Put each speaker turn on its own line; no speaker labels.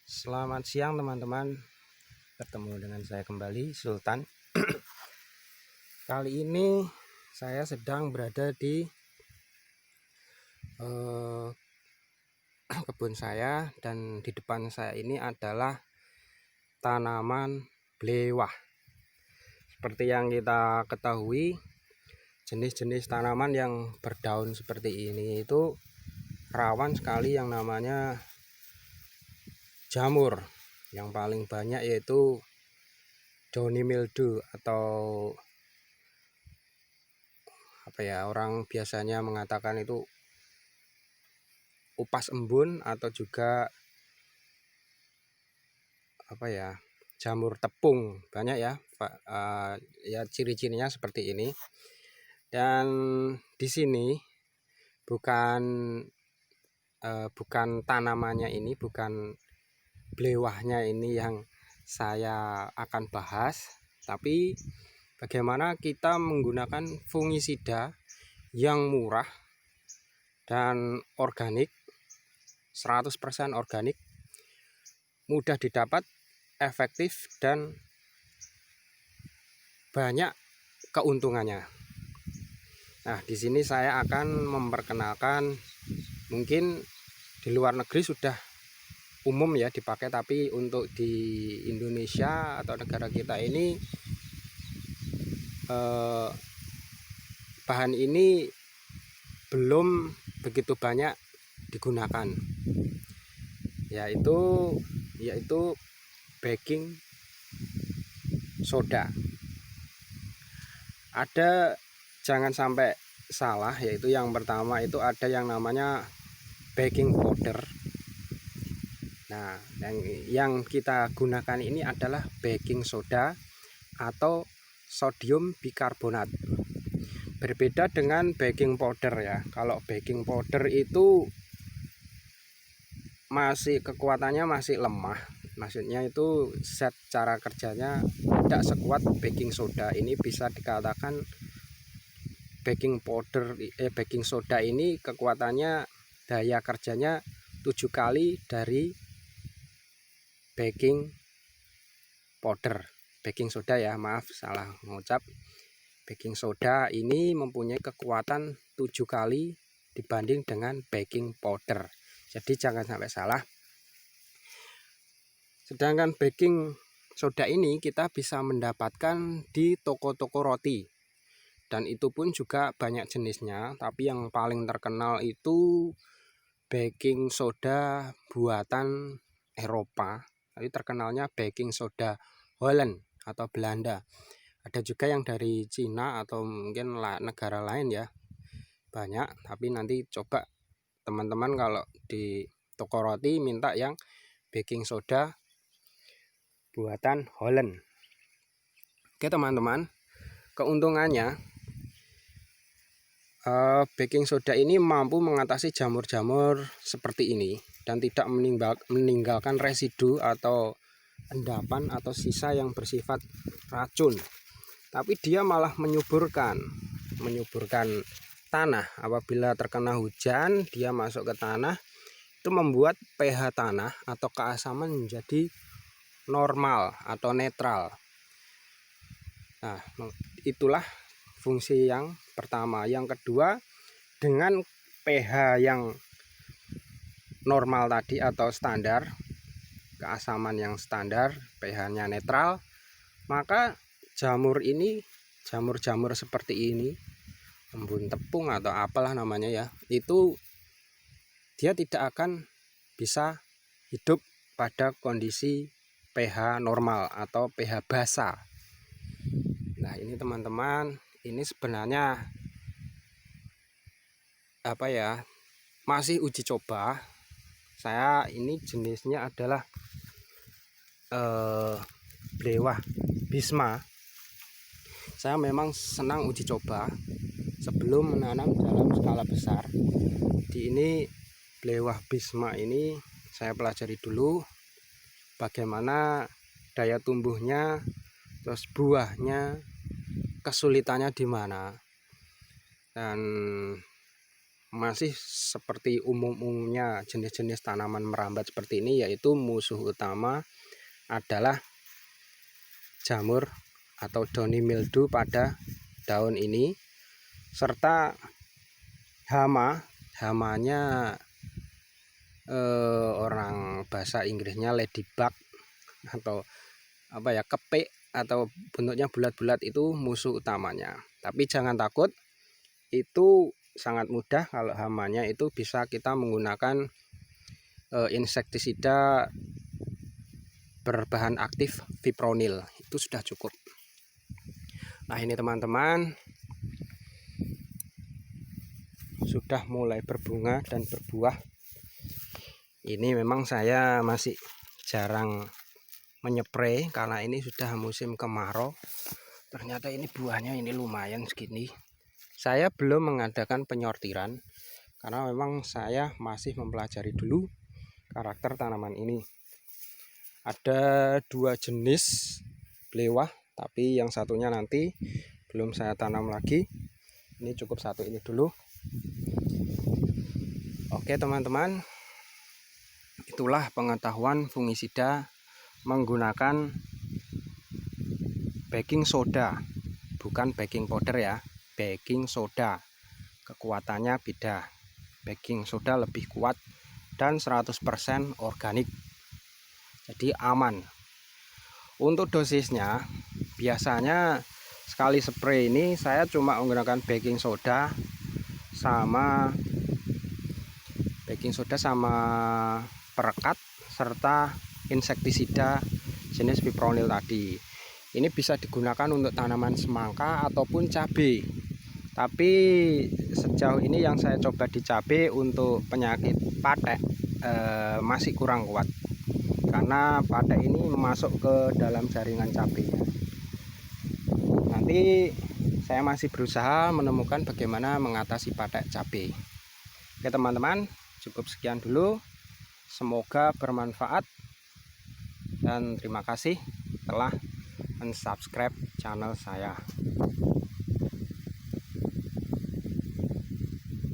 Selamat siang teman-teman, bertemu dengan saya kembali Sultan. Kali ini saya sedang berada di kebun saya, dan di depan saya ini adalah tanaman blewah. Seperti yang kita ketahui, jenis-jenis tanaman yang berdaun seperti ini itu rawan sekali yang namanya jamur. Yang paling banyak yaitu downy mildew, atau orang biasanya mengatakan itu upas embun, atau juga jamur tepung. Banyak ya Pak, ya ciri-cirinya seperti ini. Dan di sini bukan tanamannya ini, bukan blewahnya ini yang saya akan bahas, tapi bagaimana kita menggunakan fungisida yang murah dan organik, 100% organik, mudah didapat, efektif, dan banyak keuntungannya. Nah, di sini saya akan memperkenalkan, mungkin di luar negeri sudah umum ya dipakai, tapi untuk di Indonesia atau negara kita ini bahan ini belum begitu banyak digunakan, yaitu baking soda. Ada, jangan sampai salah, yaitu yang pertama itu ada yang namanya baking powder. Nah, yang kita gunakan ini adalah baking soda atau sodium bikarbonat. Berbeda dengan baking powder ya. Kalau baking powder itu masih kekuatannya masih lemah. Maksudnya itu zat cara kerjanya tidak sekuat baking soda. Ini bisa dikatakan baking soda ini kekuatannya, daya kerjanya 7 kali dari baking powder. Baking soda ya, maaf salah mengucap. Baking soda ini mempunyai kekuatan 7 kali dibanding dengan baking powder. Jadi jangan sampai salah. Sedangkan baking soda ini kita bisa mendapatkan di toko-toko roti, dan itu pun juga banyak jenisnya, tapi yang paling terkenal itu baking soda buatan Eropa. Tapi terkenalnya baking soda Holland atau Belanda. Ada juga yang dari Cina atau mungkin negara lain ya, banyak. Tapi nanti coba teman-teman kalau di toko roti minta yang baking soda buatan Holland. Oke teman-teman, keuntungannya baking soda ini mampu mengatasi jamur-jamur seperti ini dan tidak meninggalkan residu atau endapan atau sisa yang bersifat racun, tapi dia malah menyuburkan tanah. Apabila terkena hujan, dia masuk ke tanah, itu membuat pH tanah atau keasaman menjadi normal atau netral. Nah, itulah fungsi yang pertama. Yang kedua, dengan pH yang normal tadi atau standar, keasaman yang standar, pH-nya netral, maka jamur-jamur seperti ini, embun tepung atau apalah namanya ya, itu dia tidak akan bisa hidup pada kondisi pH normal atau pH basa. Nah, ini teman-teman, ini sebenarnya masih uji coba. Saya ini jenisnya adalah blewah bisma. Saya memang senang uji coba sebelum menanam dalam skala besar. Di ini blewah bisma ini saya pelajari dulu bagaimana daya tumbuhnya, terus buahnya kesulitannya di mana, dan masih seperti umumnya jenis-jenis tanaman merambat seperti ini, yaitu musuh utama adalah jamur atau downy mildew pada daun ini, serta hamanya orang bahasa Inggrisnya ladybug atau apa ya, kepik atau bentuknya bulat-bulat, itu musuh utamanya. Tapi jangan takut, itu sangat mudah. Kalau hamanya itu bisa kita menggunakan insektisida berbahan aktif fipronil, itu sudah cukup. Nah ini teman-teman, sudah mulai berbunga dan berbuah. Ini memang saya masih jarang menyepray karena ini sudah musim kemarau. Ternyata ini buahnya ini lumayan segini. Saya belum mengadakan penyortiran karena memang saya masih mempelajari dulu karakter tanaman ini. Ada 2 jenis belewah, tapi yang satunya nanti belum saya tanam lagi. Ini cukup satu ini dulu. Oke teman-teman, itulah pengetahuan fungisida menggunakan baking soda, bukan baking powder ya, baking soda. Kekuatannya beda, baking soda lebih kuat dan 100% organik, jadi aman. Untuk dosisnya, biasanya sekali spray ini saya cuma menggunakan baking soda sama perekat serta insektisida jenis fipronil tadi. Ini bisa digunakan untuk tanaman semangka ataupun cabai. Tapi sejauh ini yang saya coba di cabai untuk penyakit patek masih kurang kuat, karena patek ini masuk ke dalam jaringan cabai. Nanti saya masih berusaha menemukan bagaimana mengatasi patek cabai. Oke teman-teman, cukup sekian dulu. Semoga bermanfaat dan terima kasih telah mensubscribe channel saya.